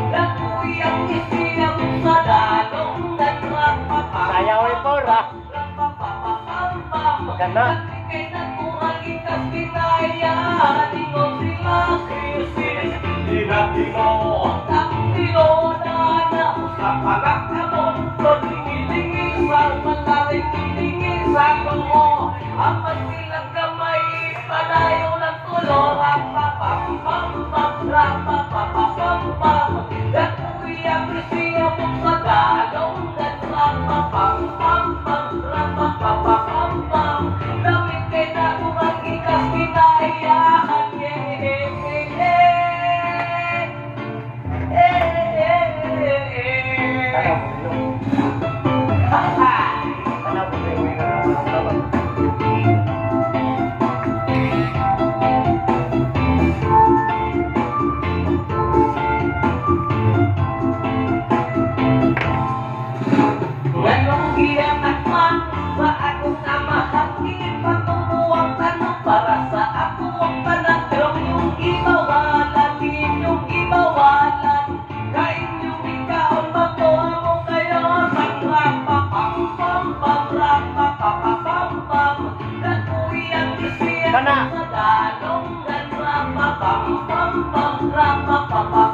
Nagkuyang isiyang sa dalong nagrapapam. Sayawin po, ra. Maganda. Kay naturang ikas kinaya, di mo sila krisis. Dinatino, takdino na sa pagkakamon. Tingin-tingin sa malaking tingin sa ko. Apat silang kamay, palayo ng tulo. Rapapapapam, rapapapapam. Nagkuyang isiyang sa dalong nagrapapam. Rapapapapam. Lamig kay naturang ikas kinayahan. Anong giyanak man sa akong amahan, ipatubuang tanong para sa ako ang panatong yung ibawalan, inyong ibawalan. Kainyong ikaon matuwa mo kayo sa rapapapam. Nagkuyang isiyang sa dalong, rapapapam.